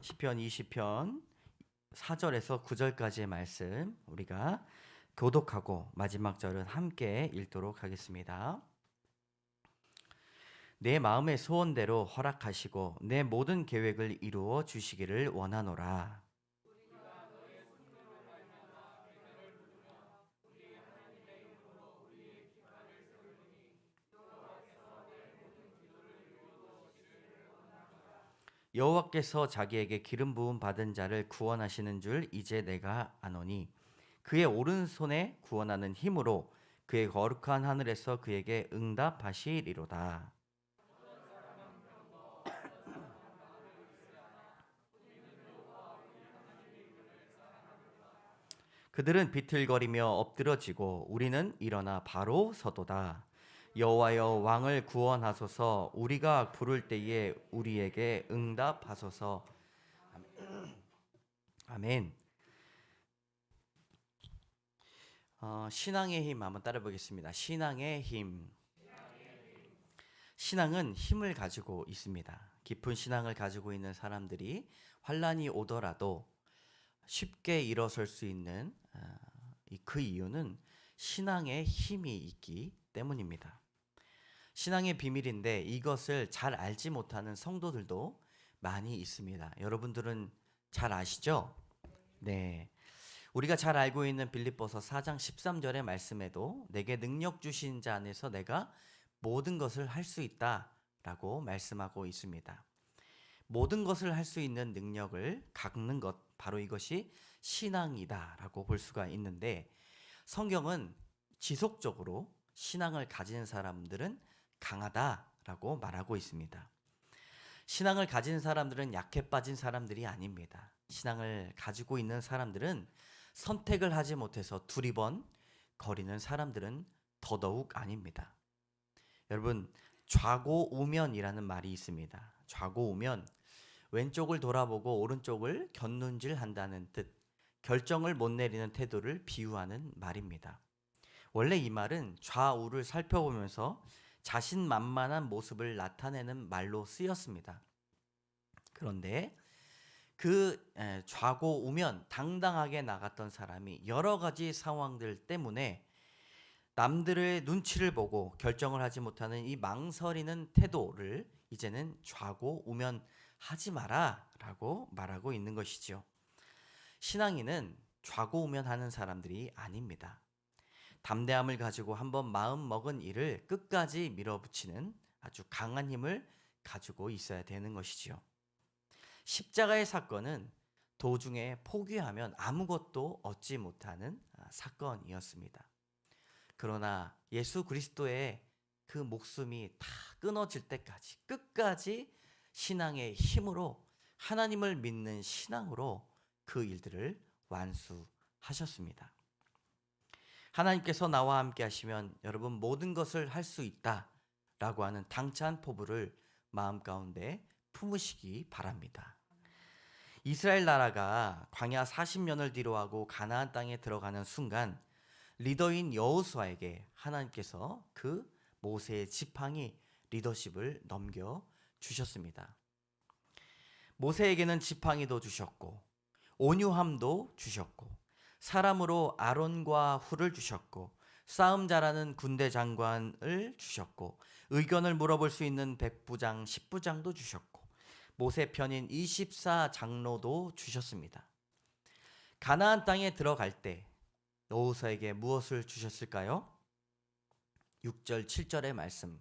시편 20편 4절에서 9절까지의 말씀 우리가 교독하고 마지막 절은 함께 읽도록 하겠습니다. 내 마음의 소원대로 허락하시고 내 모든 계획을 이루어 주시기를 원하노라. 여호와께서 자기에게 기름 부음 받은 자를 구원하시는 줄 이제 내가 아노니 그의 오른손에 구원하는 힘으로 그의 거룩한 하늘에서 그에게 응답하시리로다. 그들은 비틀거리며 엎드러지고 우리는 일어나 바로 서도다. 여호와여 왕을 구원하소서. 우리가 부를 때에 우리에게 응답하소서. 아멘. 신앙의 힘 한번 따라 보겠습니다. 신앙의 힘. 신앙은 힘을 가지고 있습니다. 깊은 신앙을 가지고 있는 사람들이 환란이 오더라도 쉽게 일어설 수 있는 그 이유는 신앙의 힘이 있기 때문입니다. 신앙의 비밀인데 이것을 잘 알지 못하는 성도들도 많이 있습니다. 여러분들은 잘 아시죠? 네. 우리가 잘 알고 있는 빌립보서 4장 13절의 말씀에도 내게 능력 주신 자 안에서 내가 모든 것을 할 수 있다라고 말씀하고 있습니다. 모든 것을 할 수 있는 능력을 갖는 것, 바로 이것이 신앙이다라고 볼 수가 있는데, 성경은 지속적으로 신앙을 가진 사람들은 강하다라고 말하고 있습니다. 신앙을 가진 사람들은 약해 빠진 사람들이 아닙니다. 신앙을 가지고 있는 사람들은 선택을 하지 못해서 두리번 거리는 사람들은 더더욱 아닙니다. 여러분, 좌고우면이라는 말이 있습니다. 좌고우면, 왼쪽을 돌아보고 오른쪽을 곁눈질한다는 뜻, 결정을 못 내리는 태도를 비유하는 말입니다. 원래 이 말은 좌우를 살펴보면서 자신만만한 모습을 나타내는 말로 쓰였습니다. 그런데 그 좌고우면 당당하게 나갔던 사람이 여러 가지 상황들 때문에 남들의 눈치를 보고 결정을 하지 못하는 이 망설이는 태도를 이제는 좌고우면하지 마라 라고 말하고 있는 것이죠. 신앙인은 좌고우면하는 사람들이 아닙니다. 담대함을 가지고 한번 마음 먹은 일을 끝까지 밀어붙이는 아주 강한 힘을 가지고 있어야 되는 것이지요. 십자가의 사건은 도중에 포기하면 아무것도 얻지 못하는 사건이었습니다. 그러나 예수 그리스도의 그 목숨이 다 끊어질 때까지 끝까지 신앙의 힘으로, 하나님을 믿는 신앙으로 그 일들을 완수하셨습니다. 하나님께서 나와 함께 하시면 여러분 모든 것을 할 수 있다라고 하는 당찬 포부를 마음 가운데 품으시기 바랍니다. 이스라엘 나라가 광야 40년을 뒤로하고 가나안 땅에 들어가는 순간 리더인 여호수아에게 하나님께서 그 모세의 지팡이 리더십을 넘겨 주셨습니다. 모세에게는 지팡이도 주셨고 온유함도 주셨고 사람으로 아론과 훌을 주셨고 싸움 잘하는 군대 장관을 주셨고 의견을 물어볼 수 있는 백부장, 십부장도 주셨고 모세 편인 24장로도 주셨습니다. 가나안 땅에 들어갈 때 여호수아에게 무엇을 주셨을까요? 6절 7절의 말씀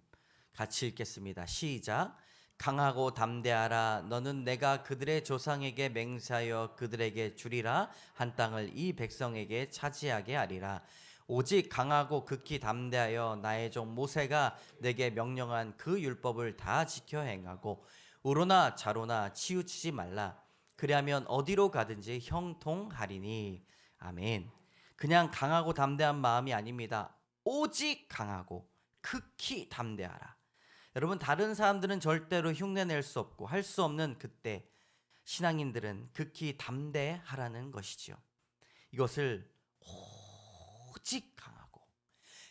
같이 읽겠습니다. 시작. 강하고 담대하라. 너는 내가 그들의 조상에게 맹세하여 그들에게 주리라 한 땅을 이 백성에게 차지하게 하리라. 오직 강하고 극히 담대하여 나의 종 모세가 내게 명령한 그 율법을 다 지켜 행하고 우로나 좌로나 치우치지 말라. 그리하면 어디로 가든지 형통하리니. 아멘. 그냥 강하고 담대한 마음이 아닙니다. 오직 강하고 극히 담대하라. 여러분, 다른 사람들은 절대로 흉내낼 수 없고 할 수 없는 그때 신앙인들은 극히 담대하라는 것이죠. 이것을 오직 강하고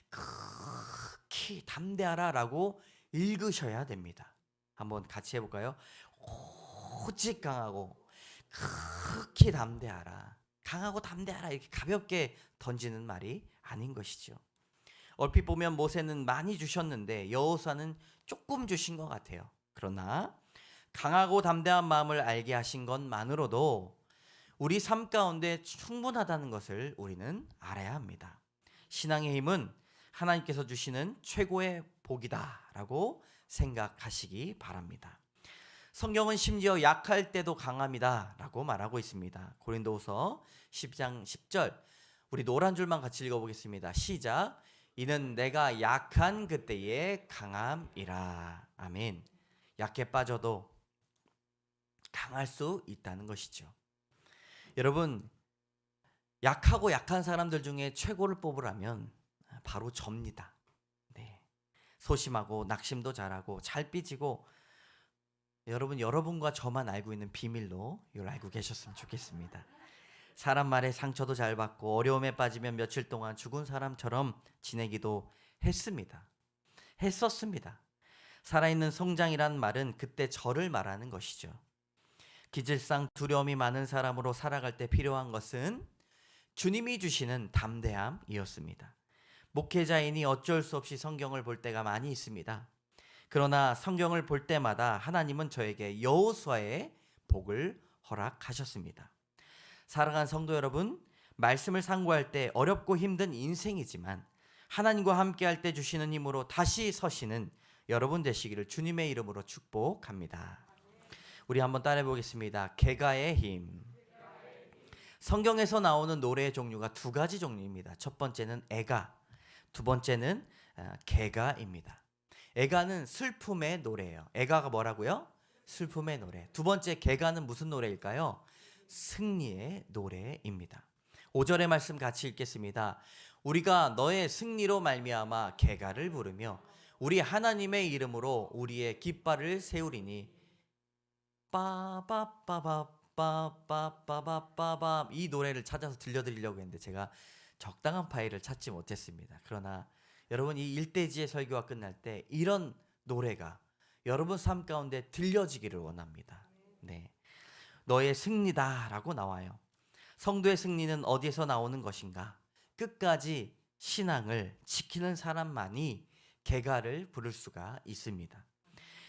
극히 담대하라라고 읽으셔야 됩니다. 한번 같이 해볼까요? 오직 강하고 극히 담대하라, 강하고 담대하라, 이렇게 가볍게 던지는 말이 아닌 것이죠. 얼핏 보면 모세는 많이 주셨는데 여호수아는 조금 주신 것 같아요. 그러나 강하고 담대한 마음을 알게 하신 것만으로도 우리 삶 가운데 충분하다는 것을 우리는 알아야 합니다. 신앙의 힘은 하나님께서 주시는 최고의 복이다라고 생각하시기 바랍니다. 성경은 심지어 약할 때도 강함이다라고 말하고 있습니다. 고린도후서 10장 10절, 우리 노란 줄만 같이 읽어보겠습니다. 시작. 이는 내가 약한 그때의 강함이라. 아멘. 약해 빠져도 강할 수 있다는 것이죠. 여러분, 약하고 약한 사람들 중에 최고를 뽑으라면 바로 접니다. 네. 소심하고 낙심도 잘하고 잘 삐지고, 여러분과 저만 알고 있는 비밀로 이걸 알고 계셨으면 좋겠습니다. 사람 말에 상처도 잘 받고 어려움에 빠지면 며칠 동안 죽은 사람처럼 지내기도 했었습니다. 살아있는 성장이란 말은 그때 저를 말하는 것이죠. 기질상 두려움이 많은 사람으로 살아갈 때 필요한 것은 주님이 주시는 담대함이었습니다. 목회자이니 어쩔 수 없이 성경을 볼 때가 많이 있습니다. 그러나 성경을 볼 때마다 하나님은 저에게 여호수아의 복을 허락하셨습니다. 사랑하는 성도 여러분, 말씀을 상고할 때 어렵고 힘든 인생이지만 하나님과 함께할 때 주시는 힘으로 다시 서시는 여러분 되시기를 주님의 이름으로 축복합니다. 우리 한번 따라해 보겠습니다. 개가의 힘. 성경에서 나오는 노래의 종류가 두 가지 종류입니다. 첫 번째는 애가, 두 번째는 개가입니다. 애가는 슬픔의 노래예요. 애가가 뭐라고요? 슬픔의 노래. 두 번째 개가는 무슨 노래일까요? 승리의 노래입니다. 5절의 말씀 같이 읽겠습니다. 우리가 너의 승리로 말미암아 개가를 부르며 우리 하나님의 이름으로 우리의 깃발을 세우리니 빠바빠바빠빠빠빠빠. 이 노래를 찾아서 들려드리려고 했는데 제가 적당한 파일을 찾지 못했습니다. 그러나 여러분, 이 일대지의 설교가 끝날 때 이런 노래가 여러분 삶 가운데 들려지기를 원합니다. 네, 너의 승리다라고 나와요. 성도의 승리는 어디에서 나오는 것인가? 끝까지 신앙을 지키는 사람만이 개가를 부를 수가 있습니다.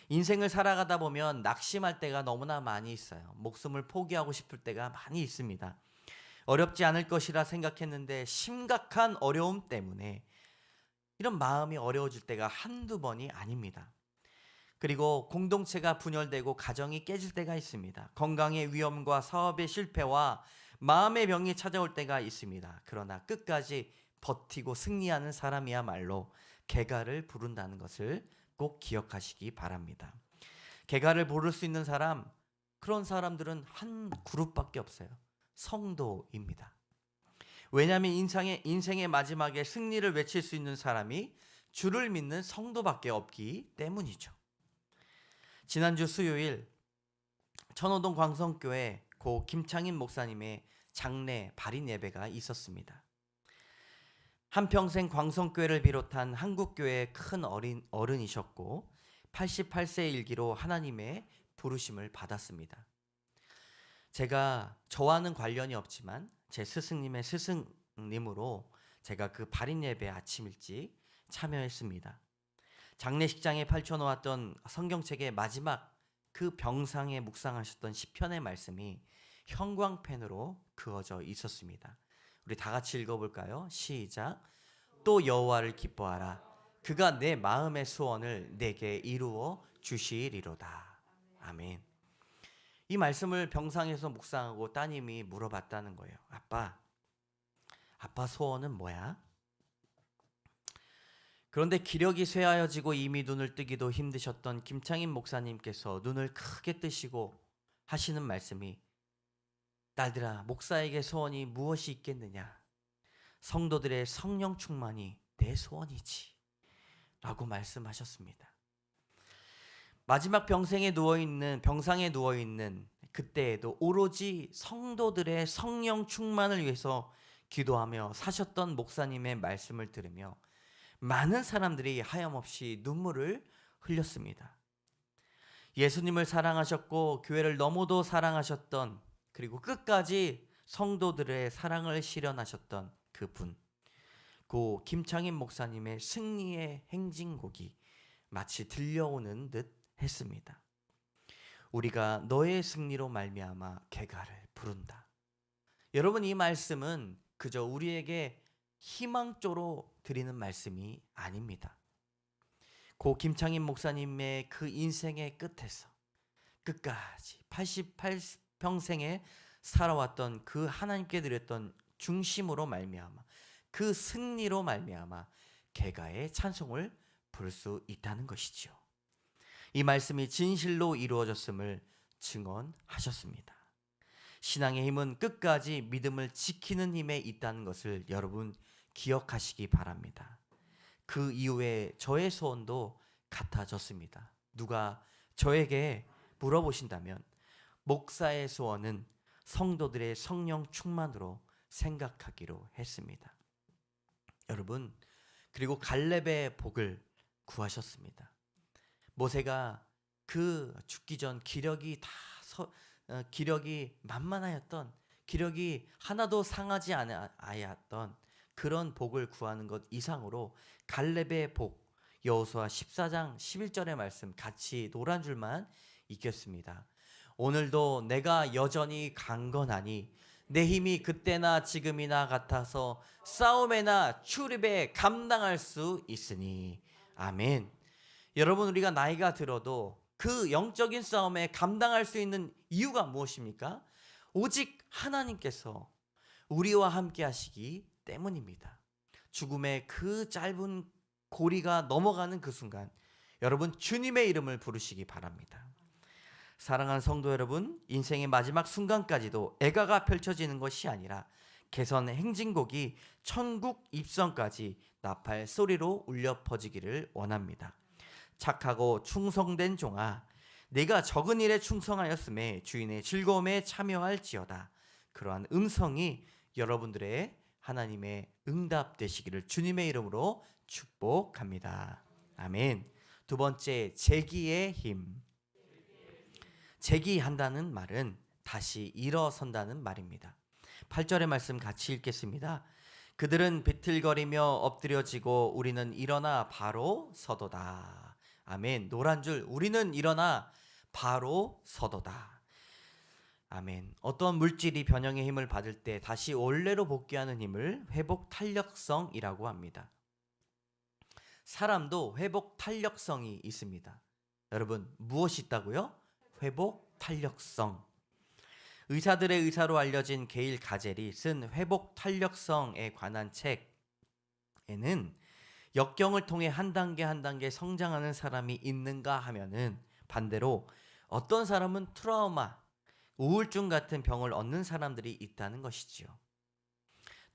인생을 살아가다 보면 낙심할 때가 너무나 많이 있어요. 목숨을 포기하고 싶을 때가 많이 있습니다. 어렵지 않을 것이라 생각했는데 심각한 어려움 때문에 이런 마음이 어려워질 때가 한두 번이 아닙니다. 그리고 공동체가 분열되고 가정이 깨질 때가 있습니다. 건강의 위험과 사업의 실패와 마음의 병이 찾아올 때가 있습니다. 그러나 끝까지 버티고 승리하는 사람이야말로 개가를 부른다는 것을 꼭 기억하시기 바랍니다. 개가를 부를 수 있는 사람, 그런 사람들은 한 그룹밖에 없어요. 성도입니다. 왜냐하면 인생의 마지막에 승리를 외칠 수 있는 사람이 주를 믿는 성도밖에 없기 때문이죠. 지난주 수요일 천호동 광성교회 고 김창인 목사님의 장례 발인 예배가 있었습니다. 한평생 광성교회를 비롯한 한국교회의 큰 어른이셨고 88세의 일기로 하나님의 부르심을 받았습니다. 제가 저와는 관련이 없지만 제 스승님의 스승님으로 제가 그 발인 예배 아침 일찍 참여했습니다. 장례식장에 펼쳐놓았던 성경책의 마지막 그 병상에 묵상하셨던 시편의 말씀이 형광펜으로 그어져 있었습니다. 우리 다 같이 읽어볼까요? 시작. 또 여호와를 기뻐하라. 그가 내 마음의 소원을 내게 이루어 주시리로다. 아멘. 이 말씀을 병상에서 묵상하고 따님이 물어봤다는 거예요. 아빠 소원은 뭐야? 그런데 기력이 쇠하여지고 이미 눈을 뜨기도 힘드셨던 김창인 목사님께서 눈을 크게 뜨시고 하시는 말씀이, 딸들아, 목사에게 소원이 무엇이 있겠느냐? 성도들의 성령 충만이 내 소원이지 라고 말씀하셨습니다. 마지막 병상에 누워있는 그때에도 오로지 성도들의 성령 충만을 위해서 기도하며 사셨던 목사님의 말씀을 들으며 많은 사람들이 하염없이 눈물을 흘렸습니다. 예수님을 사랑하셨고 교회를 너무도 사랑하셨던 그리고 끝까지 성도들의 사랑을 실현하셨던 그분, 고 김창인 목사님의 승리의 행진곡이 마치 들려오는 듯 했습니다. 우리가 너의 승리로 말미암아 개가를 부른다. 여러분, 이 말씀은 그저 우리에게 희망조로 드리는 말씀이 아닙니다. 고 김창인 목사님의 그 인생의 끝에서 끝까지 88평생에 살아왔던 그 하나님께 드렸던 중심으로 말미암아, 그 승리로 말미암아 개가의 찬송을 부를 수 있다는 것이지요. 이 말씀이 진실로 이루어졌음을 증언하셨습니다. 신앙의 힘은 끝까지 믿음을 지키는 힘에 있다는 것을 여러분 기억하시기 바랍니다. 그 이후에 저의 소원도 같아졌습니다. 누가 저에게 물어보신다면 목사의 소원은 성도들의 성령 충만으로 생각하기로 했습니다. 여러분, 그리고 갈렙의 복을 구하셨습니다. 모세가 그 죽기 전 기력이 만만하였던, 기력이 하나도 상하지 않았던 그런 복을 구하는 것 이상으로 갈렙의 복, 여호수아 14장 11절의 말씀 같이 노란 줄만 읽겠습니다. 오늘도 내가 여전히 강건하니 내 힘이 그때나 지금이나 같아서 싸움에나 출입에 감당할 수 있으니. 아멘. 여러분, 우리가 나이가 들어도 그 영적인 싸움에 감당할 수 있는 이유가 무엇입니까? 오직 하나님께서 우리와 함께 하시기 때문입니다. 죽음의 그 짧은 고리가 넘어가는 그 순간 여러분 주님의 이름을 부르시기 바랍니다. 사랑하는 성도 여러분, 인생의 마지막 순간까지도 애가가 펼쳐지는 것이 아니라 개선 행진곡이 천국 입성까지 나팔 소리로 울려 퍼지기를 원합니다. 착하고 충성된 종아, 내가 적은 일에 충성하였음에 주인의 즐거움에 참여할지어다. 그러한 음성이 여러분들의 하나님의 응답 되시기를 주님의 이름으로 축복합니다. 아멘. 두 번째, 재기의 힘. 재기한다는 말은 다시 일어선다는 말입니다. 8절의 말씀 같이 읽겠습니다. 그들은 비틀거리며 엎드려지고 우리는 일어나 바로 서도다. 아멘. 노란 줄, 우리는 일어나 바로 서도다. 아멘. 어떤 물질이 변형의 힘을 받을 때 다시 원래로 복귀하는 힘을 회복 탄력성이라고 합니다. 사람도 회복 탄력성이 있습니다. 여러분, 무엇이 있다고요? 회복 탄력성. 의사들의 의사로 알려진 게일 가젤이 쓴 회복 탄력성에 관한 책에는 역경을 통해 한 단계 한 단계 성장하는 사람이 있는가 하면은 반대로 어떤 사람은 트라우마, 우울증 같은 병을 얻는 사람들이 있다는 것이지요.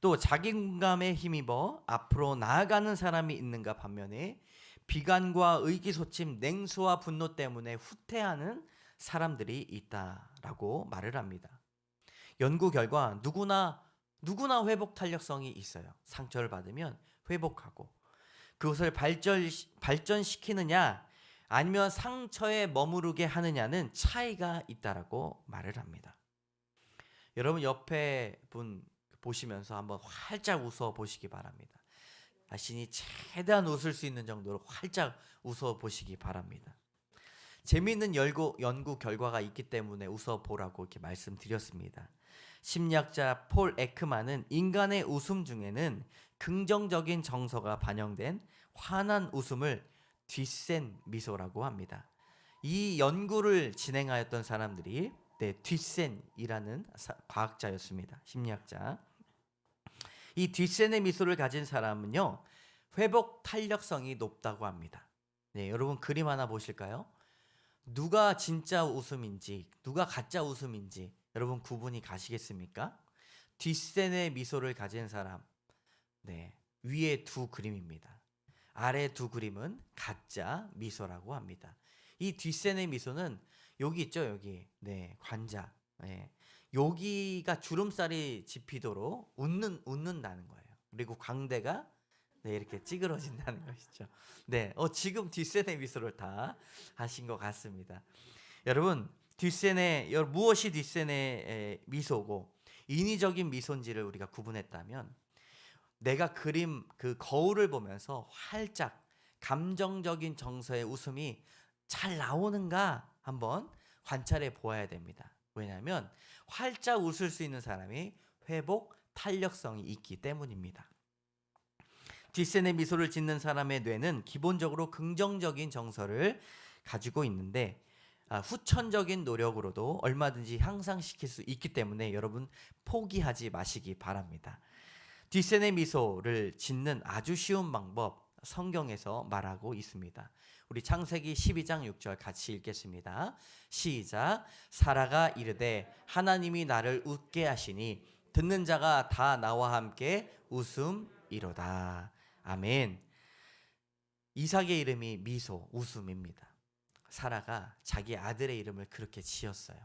또 자기감에 힘입어 앞으로 나아가는 사람이 있는가 반면에 비관과 의기소침, 냉소와 분노 때문에 후퇴하는 사람들이 있다라고 말을 합니다. 연구 결과 누구나 회복 탄력성이 있어요. 상처를 받으면 회복하고 그것을 발전시키느냐 아니면 상처에 머무르게 하느냐는 차이가 있다라고 말을 합니다. 여러분, 옆에 분 보시면서 한번 활짝 웃어 보시기 바랍니다. 자신이 최대한 웃을 수 있는 정도로 활짝 웃어 보시기 바랍니다. 재미있는 연구 결과가 있기 때문에 웃어 보라고 이렇게 말씀드렸습니다. 심리학자 폴 에크만은 인간의 웃음 중에는 긍정적인 정서가 반영된 환한 웃음을 뒷센 미소라고 합니다. 이 연구를 진행하였던 사람들이 뒷센이라는 과학자였습니다. 심리학자. 이 뒷센의 미소를 가진 사람은요, 회복 탄력성이 높다고 합니다. 네, 여러분 그림 하나 보실까요? 누가 진짜 웃음인지 누가 가짜 웃음인지 여러분 구분이 가시겠습니까? 뒷센의 미소를 가진 사람, 네, 위에 두 그림입니다. 아래 두 그림은 가짜 미소라고 합니다. 이 뒷센의 미소는 여기 있죠, 여기. 네, 관자. 네. 여기가 주름살이 집히도록 웃는다는 거예요. 그리고 광대가 이렇게 찌그러진다는 것이죠. 네, 지금 뒷센의 미소를 다 하신 것 같습니다. 여러분, 무엇이 뒷세네의 미소고 인위적인 미소인지를 우리가 구분했다면, 내가 그림 그 거울을 보면서 활짝 감정적인 정서의 웃음이 잘 나오는가 한번 관찰해 보아야 됩니다. 왜냐하면 활짝 웃을 수 있는 사람이 회복 탄력성이 있기 때문입니다. 뒷세네 미소를 짓는 사람의 뇌는 기본적으로 긍정적인 정서를 가지고 있는데 후천적인 노력으로도 얼마든지 향상시킬 수 있기 때문에 여러분 포기하지 마시기 바랍니다. 뒷세네 미소를 짓는 아주 쉬운 방법 성경에서 말하고 있습니다. 우리 창세기 12장 6절 같이 읽겠습니다. 시작. 사라가 이르되 하나님이 나를 웃게 하시니 듣는 자가 다 나와 함께 웃음이로다. 아멘. 이삭의 이름이 미소, 웃음입니다. 사라가 자기 아들의 이름을 그렇게 지었어요.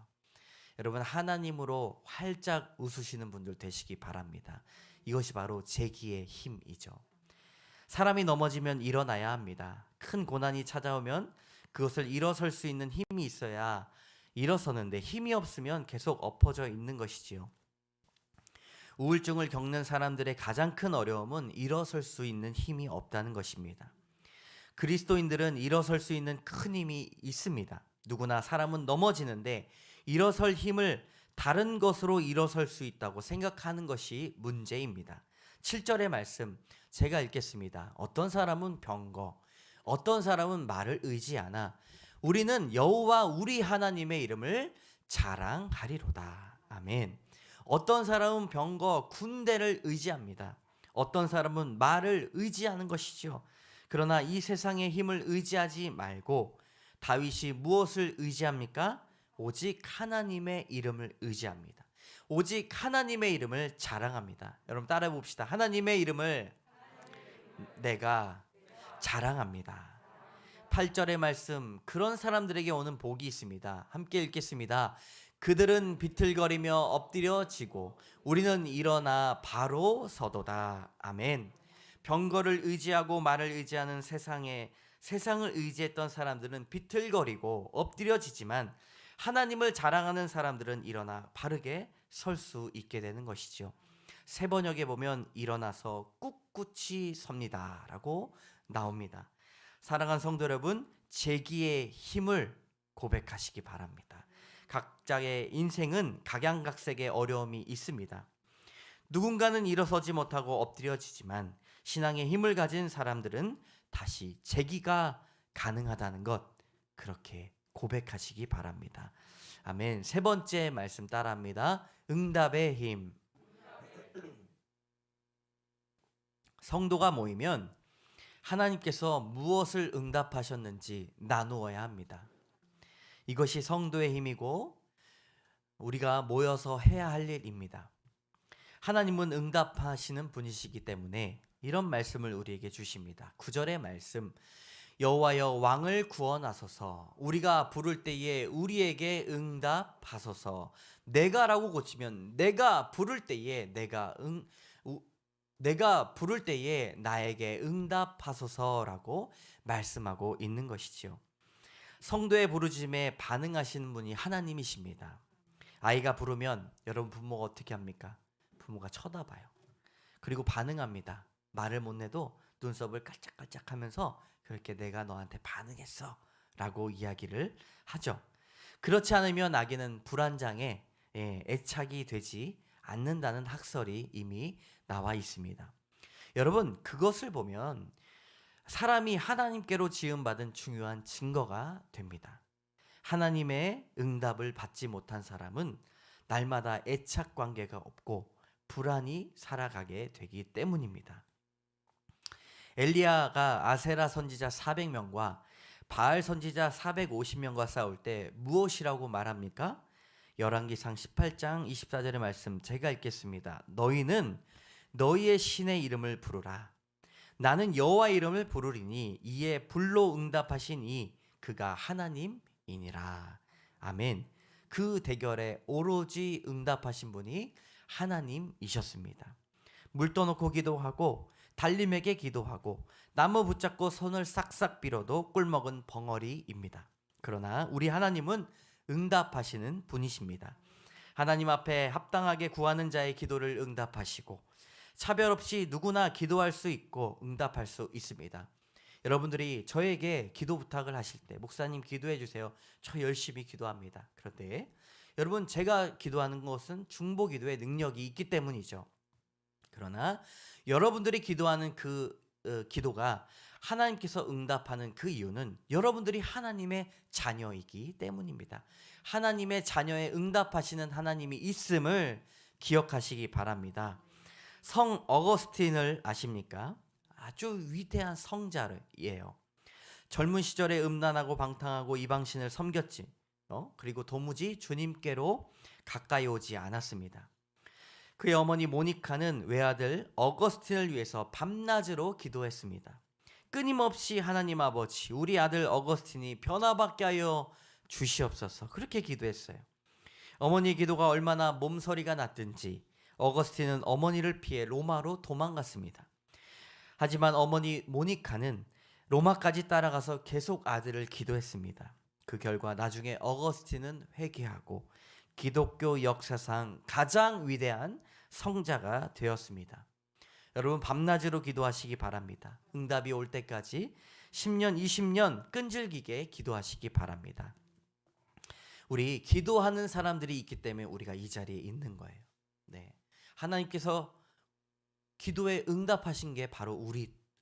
여러분, 하나님으로 활짝 웃으시는 분들 되시기 바랍니다. 이것이 바로 재기의 힘이죠. 사람이 넘어지면 일어나야 합니다. 큰 고난이 찾아오면 그것을 일어설 수 있는 힘이 있어야 일어서는데, 힘이 없으면 계속 엎어져 있는 것이지요. 우울증을 겪는 사람들의 가장 큰 어려움은 일어설 수 있는 힘이 없다는 것입니다. 그리스도인들은 일어설 수 있는 큰 힘이 있습니다. 누구나 사람은 넘어지는데 일어설 힘을 다른 것으로 일어설 수 있다고 생각하는 것이 문제입니다. 7절의 말씀 제가 읽겠습니다. 어떤 사람은 병거, 어떤 사람은 말을 의지하나 우리는 여호와 우리 하나님의 이름을 자랑하리로다. 아멘. 어떤 사람은 병거, 군대를 의지합니다. 어떤 사람은 말을 의지하는 것이죠. 그러나 이 세상의 힘을 의지하지 말고 다윗이 무엇을 의지합니까? 오직 하나님의 이름을 의지합니다. 오직 하나님의 이름을 자랑합니다. 여러분 따라해 봅시다. 하나님의 이름을 내가 자랑합니다. 8절의 말씀, 그런 사람들에게 오는 복이 있습니다. 함께 읽겠습니다. 그들은 비틀거리며 엎드려지고 우리는 일어나 바로 서도다. 아멘. 병거를 의지하고 말을 의지하는 세상을 의지했던 사람들은 비틀거리고 엎드려지지만 하나님을 자랑하는 사람들은 일어나 바르게 설 수 있게 되는 것이죠. 세 번역에 보면 일어나서 꿋꿋이 섭니다 라고 나옵니다. 사랑하는 성도 여러분, 재기의 힘을 고백하시기 바랍니다. 각자의 인생은 각양각색의 어려움이 있습니다. 누군가는 일어서지 못하고 엎드려지지만 신앙의 힘을 가진 사람들은 다시 재기가 가능하다는 것, 그렇게 고백하시기 바랍니다. 아멘. 세 번째 말씀 따라합니다. 응답의 힘. 성도가 모이면 하나님께서 무엇을 응답하셨는지 나누어야 합니다. 이것이 성도의 힘이고 우리가 모여서 해야 할 일입니다. 하나님은 응답하시는 분이시기 때문에 이런 말씀을 우리에게 주십니다. 9절의 말씀, 여호와여 왕을 구원하소서. 우리가 부를 때에 우리에게 응답하소서. 내가라고 고치면 내가 부를 때에 내가 부를 때에 나에게 응답하소서라고 말씀하고 있는 것이지요. 성도의 부르짖음에 반응하시는 분이 하나님이십니다. 아이가 부르면 여러분 부모가 어떻게 합니까? 부모가 쳐다봐요. 그리고 반응합니다. 말을 못 내도 눈썹을 깔짝깔짝 하면서 그렇게 내가 너한테 반응했어 라고 이야기를 하죠. 그렇지 않으면 아기는 불안장애, 애착이 되지 않는다는 학설이 이미 나와 있습니다. 여러분, 그것을 보면 사람이 하나님께로 지음받은 중요한 증거가 됩니다. 하나님의 응답을 받지 못한 사람은 날마다 애착 관계가 없고 불안히 살아가게 되기 때문입니다. 엘리야가 아세라 선지자 400명과 바알 선지자 450명과 싸울 때 무엇이라고 말합니까? 열왕기상 18장 24절의 말씀 제가 읽겠습니다. 너희는 너희의 신의 이름을 부르라. 나는 여호와의 이름을 부르리니 이에 불로 응답하신 이 그가 하나님이니라. 아멘. 그 대결에 오로지 응답하신 분이 하나님이셨습니다. 물 떠놓고 기도하고 달림에게 기도하고 나무 붙잡고 손을 싹싹 빌어도 꿀먹은 벙어리입니다. 그러나 우리 하나님은 응답하시는 분이십니다. 하나님 앞에 합당하게 구하는 자의 기도를 응답하시고 차별 없이 누구나 기도할 수 있고 응답할 수 있습니다. 여러분들이 저에게 기도 부탁을 하실 때 목사님 기도해 주세요. 저 열심히 기도합니다. 그런데 여러분 제가 기도하는 것은 중보 기도의 능력이 있기 때문이죠. 그러나 여러분들이 기도하는 그 기도가 하나님께서 응답하는 그 이유는 여러분들이 하나님의 자녀이기 때문입니다. 하나님의 자녀에 응답하시는 하나님이 있음을 기억하시기 바랍니다. 성 어거스틴을 아십니까? 아주 위대한 성자예요. 젊은 시절에 음란하고 방탕하고 이방신을 섬겼지. 그리고 도무지 주님께로 가까이 오지 않았습니다. 그의 어머니 모니카는 외아들 어거스틴을 위해서 밤낮으로 기도했습니다. 끊임없이 하나님 아버지, 우리 아들 어거스틴이 변화받게 하여 주시옵소서. 그렇게 기도했어요. 어머니의 기도가 얼마나 몸서리가 났든지 어거스틴은 어머니를 피해 로마로 도망갔습니다. 하지만 어머니 모니카는 로마까지 따라가서 계속 아들을 기도했습니다. 그 결과 나중에 어거스틴은 회개하고 기독교 역사상 가장 위대한 성자가 되었습니다. 여러분 밤낮으로 기도하시기 바랍니다. 응답이 올 때까지 10년, 20년 끈질기게 기도하시기 바랍니다. 우리 기도하는 사람들이 있기 때문에 우리가 이 자리에 있는 거예요. 네. 하나님께서 기도에 응답하신 게 바로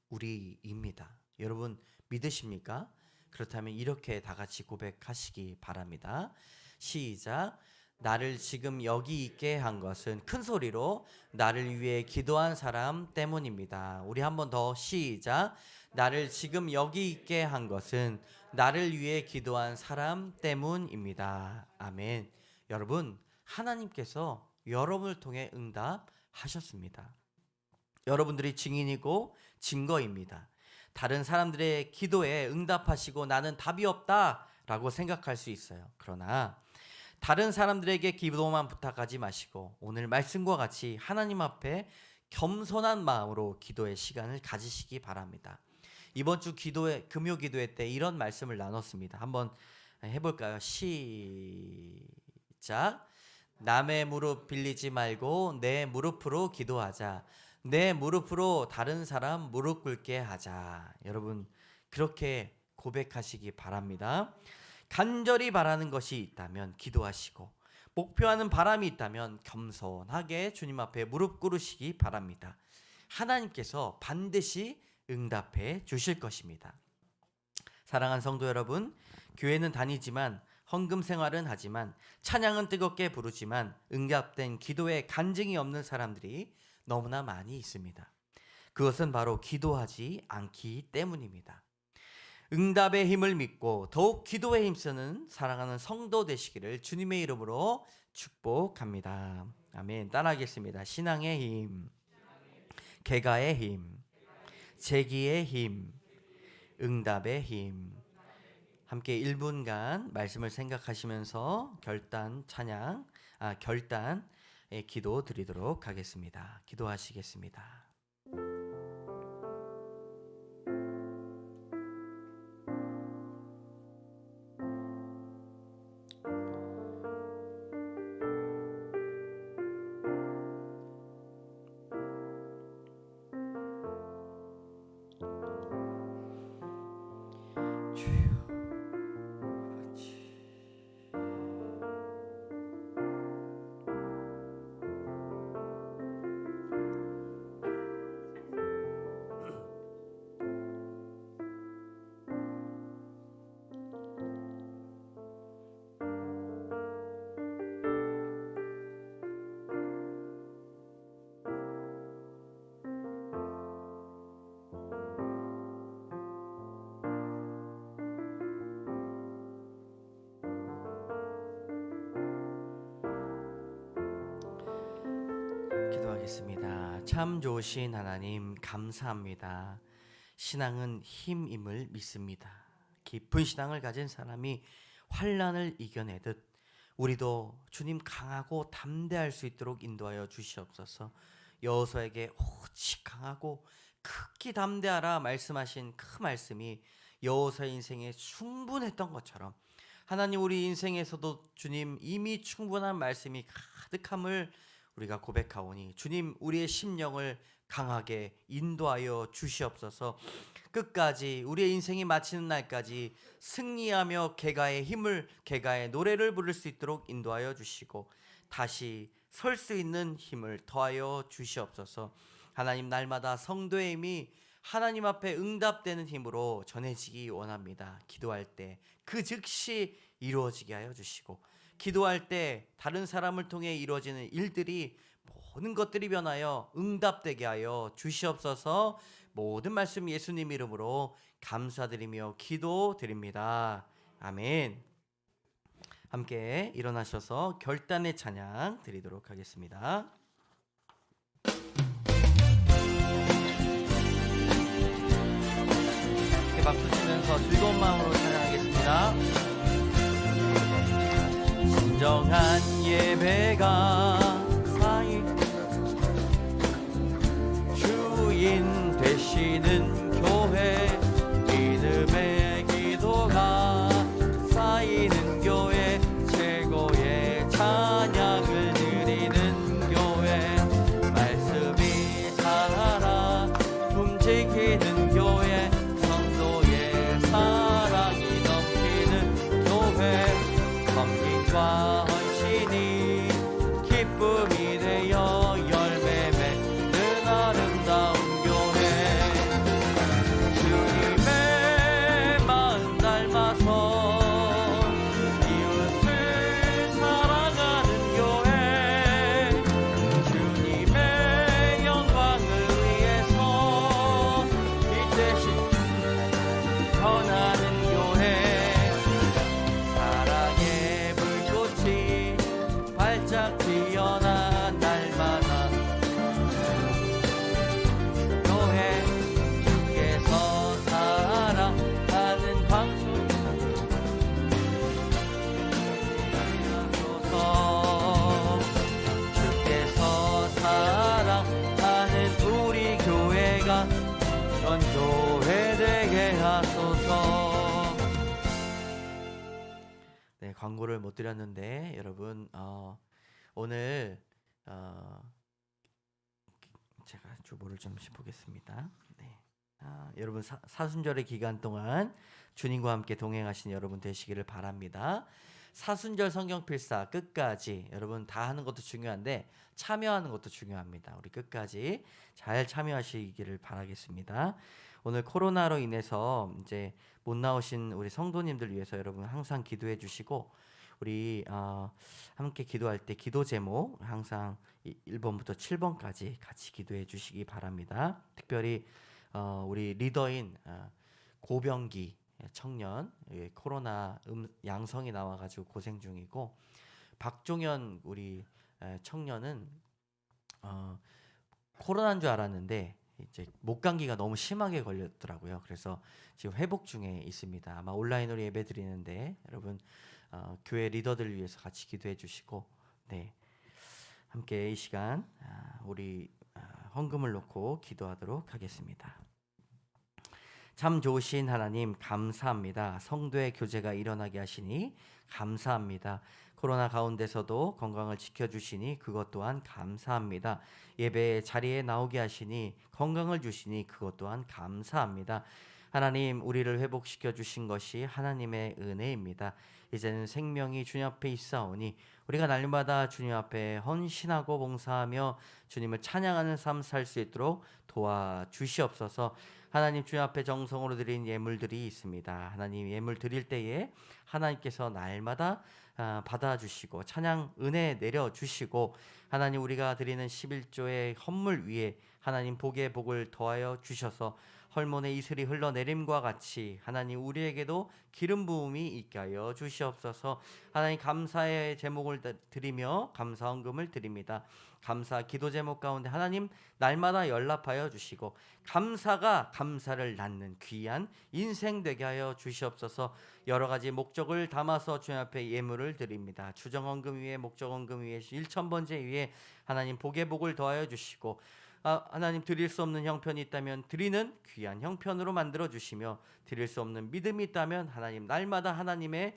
우리입니다. 여러분 믿으십니까? 그렇다면 이렇게 다 같이 고백하시기 바랍니다. 시작. 나를 지금 여기 있게 한 것은 큰 소리로 나를 위해 기도한 사람 때문입니다. 우리 한 번 더 시작. 나를 지금 여기 있게 한 것은 나를 위해 기도한 사람 때문입니다. 아멘. 여러분 하나님께서 여러분을 통해 응답하셨습니다. 여러분들이 증인이고 증거입니다. 다른 사람들의 기도에 응답하시고 나는 답이 없다라고 생각할 수 있어요. 그러나 다른 사람들에게 기도만 부탁하지 마시고 오늘 말씀과 같이 하나님 앞에 겸손한 마음으로 기도의 시간을 가지시기 바랍니다. 이번 주 금요 기도회 때 이런 말씀을 나눴습니다. 한번 해볼까요? 시작. 남의 무릎 빌리지 말고 내 무릎으로 기도하자. 내 무릎으로 다른 사람 무릎 꿇게 하자. 여러분 그렇게 고백하시기 바랍니다. 간절히 바라는 것이 있다면 기도하시고 목표하는 바람이 있다면 겸손하게 주님 앞에 무릎 꿇으시기 바랍니다. 하나님께서 반드시 응답해 주실 것입니다. 사랑하는 성도 여러분, 교회는 다니지만 헌금 생활은 하지만 찬양은 뜨겁게 부르지만 응답된 기도에 간증이 없는 사람들이 너무나 많이 있습니다. 그것은 바로 기도하지 않기 때문입니다. 응답의 힘을 믿고 더욱 기도에 힘쓰는 사랑하는 성도 되시기를 주님의 이름으로 축복합니다. 아멘. 따라하겠습니다. 신앙의 힘, 개가의 힘, 제기의 힘, 응답의 힘. 함께 1분간 말씀을 생각하시면서 결단의 기도 드리도록 하겠습니다. 기도하시겠습니다. 기도하겠습니다. 참 좋으신 하나님 감사합니다. 신앙은 힘임을 믿습니다. 깊은 신앙을 가진 사람이 환난을 이겨내듯 우리도 주님 강하고 담대할 수 있도록 인도하여 주시옵소서. 여호수아에게 오직 강하고 극히 담대하라 말씀하신 그 말씀이 여호수아 인생에 충분했던 것처럼 하나님, 우리 인생에서도 주님 이미 충분한 말씀이 가득함을 우리가 고백하오니 주님, 우리의 심령을 강하게 인도하여 주시옵소서. 끝까지 우리의 인생이 마치는 날까지 승리하며 개가의 노래를 부를 수 있도록 인도하여 주시고 다시 설 수 있는 힘을 더하여 주시옵소서. 하나님, 날마다 성도의 힘이 하나님 앞에 응답되는 힘으로 전해지기 원합니다. 기도할 때 그 즉시 이루어지게 하여 주시고, 기도할 때 다른 사람을 통해 이루어지는 일들이, 모든 것들이 변하여 응답되게 하여 주시옵소서. 모든 말씀 예수님 이름으로 감사드리며 기도드립니다. 아멘. 함께 일어나셔서 결단의 찬양 드리도록 하겠습니다. 박수 치면서 즐거운 마음으로 찬양하겠습니다. 진정한 예배가 사이 주인 되시는 교회, 믿음의 기도가 쌓이는 교회, 최고의 찬양을 드리는 교회, 말씀이 살아 움직이는 교회, 성도의 사랑이 넘치는 교회, 섬김과 헌신이 기쁨이 되어 열매 맺는 아름다운 교회, 주님의 마음 닮아서 이웃을 사랑하는 교회, 주님의 영광을 위해서 이 대신 전하는 교회, 사랑의 불꽃이 활짝 피어난 날마다 교회, 주께서 사랑하는 방송 하소서. 주께서 사랑하는 우리 교회가 전교회 되게 하소서. 네, 광고를 못 드렸는데 여러분, 오늘 제가 주보를 좀 보겠습니다. 네. 여러분, 사순절의 기간 동안 주님과 함께 동행하신 여러분 되시기를 바랍니다. 사순절 성경 필사 끝까지 여러분 다 하는 것도 중요한데 참여하는 것도 중요합니다. 우리 끝까지 잘 참여하시기를 바라겠습니다. 오늘 코로나로 인해서 이제 못 나오신 우리 성도님들 위해서 여러분 항상 기도해 주시고, 우리 함께 기도할 때 기도 제목 항상 1번부터 7번까지 같이 기도해 주시기 바랍니다. 특별히 우리 리더인 고병기 청년, 코로나 양성이 나와가지고 고생 중이고, 박종현 우리 청년은 코로나인 줄 알았는데 이제 목감기가 너무 심하게 걸렸더라고요. 그래서 지금 회복 중에 있습니다. 아마 온라인으로 예배 드리는데 여러분 교회 리더들 위해서 같이 기도해 주시고, 네, 함께 이 시간 우리 헌금을 놓고 기도하도록 하겠습니다. 참 좋으신 하나님, 감사합니다. 성도의 교제가 일어나게 하시니 감사합니다. 코로나 가운데서도 건강을 지켜주시니 그것 또한 감사합니다. 예배 자리에 나오게 하시니 건강을 주시니 그것 또한 감사합니다. 하나님, 우리를 회복시켜 주신 것이 하나님의 은혜입니다. 이제는 생명이 주님 앞에 있사오니 우리가 날마다 주님 앞에 헌신하고 봉사하며 주님을 찬양하는 삶 살 수 있도록 도와주시옵소서. 하나님, 주님 앞에 정성으로 드린 예물들이 있습니다. 하나님, 예물 드릴 때에 하나님께서 날마다 받아주시고 찬양 은혜 내려주시고, 하나님, 우리가 드리는 11조의 헌물 위에 하나님 복의 복을 더하여 주셔서 헐몬의 이슬이 흘러내림과 같이 하나님 우리에게도 기름 부음이 있게 하여 주시옵소서. 하나님, 감사의 제목을 드리며 감사 헌금을 드립니다. 감사 기도 제목 가운데 하나님 날마다 연락하여 주시고 감사가 감사를 낳는 귀한 인생 되게 하여 주시옵소서. 여러 가지 목적을 담아서 주님 앞에 예물을 드립니다. 추정헌금 위에 목적헌금 위에 1,000번째 위에 하나님 복의 복을 더하여 주시고 하나님 드릴 수 없는 형편이 있다면 드리는 귀한 형편으로 만들어 주시며 드릴 수 없는 믿음이 있다면 하나님 날마다 하나님의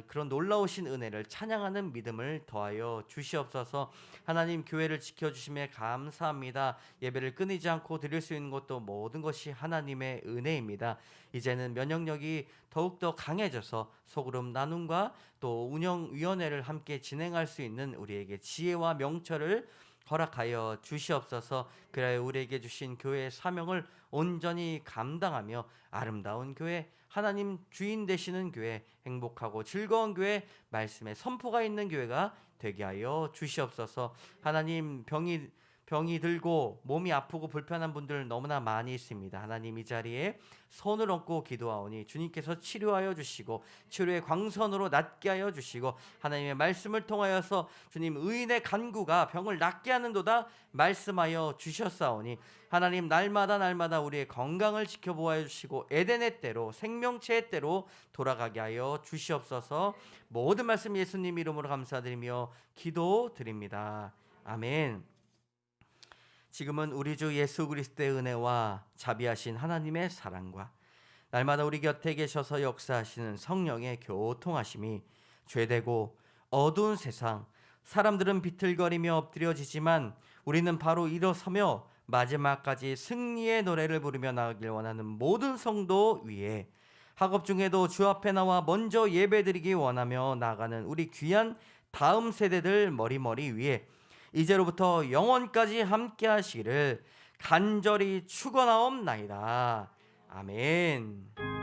그런 놀라우신 은혜를 찬양하는 믿음을 더하여 주시옵소서. 하나님 교회를 지켜주심에 감사합니다. 예배를 끊이지 않고 드릴 수 있는 것도 모든 것이 하나님의 은혜입니다. 이제는 면역력이 더욱더 강해져서 소그룹 나눔과 또 운영위원회를 함께 진행할 수 있는 우리에게 지혜와 명철을 허락하여 주시옵소서. 그래야 우리에게 주신 교회의 사명을 온전히 감당하며 아름다운 교회, 하나님 주인 되시는 교회, 행복하고 즐거운 교회, 말씀의 선포가 있는 교회가 되게 하여 주시옵소서. 하나님 병이 들고 몸이 아프고 불편한 분들 너무나 많이 있습니다. 하나님 이 자리에 손을 얹고 기도하오니 주님께서 치료하여 주시고 치료의 광선으로 낫게 하여 주시고 하나님의 말씀을 통하여서 주님 의인의 간구가 병을 낫게 하는도다 말씀하여 주셨사오니 하나님 날마다 우리의 건강을 지켜보아 주시고 에덴의 때로 생명체의 때로 돌아가게 하여 주시옵소서. 모든 말씀 예수님 이름으로 감사드리며 기도드립니다. 아멘. 지금은 우리 주 예수 그리스도의 은혜와 자비하신 하나님의 사랑과 날마다 우리 곁에 계셔서 역사하시는 성령의 교통하심이 죄되고 어두운 세상, 사람들은 비틀거리며 엎드려지지만 우리는 바로 일어서며 마지막까지 승리의 노래를 부르며 나가길 원하는 모든 성도 위에 학업 중에도 주 앞에 나와 먼저 예배드리기 원하며 나가는 우리 귀한 다음 세대들 머리머리 위에 이제로부터 영원까지 함께 하시기를 간절히 축원하옵나이다. 아멘.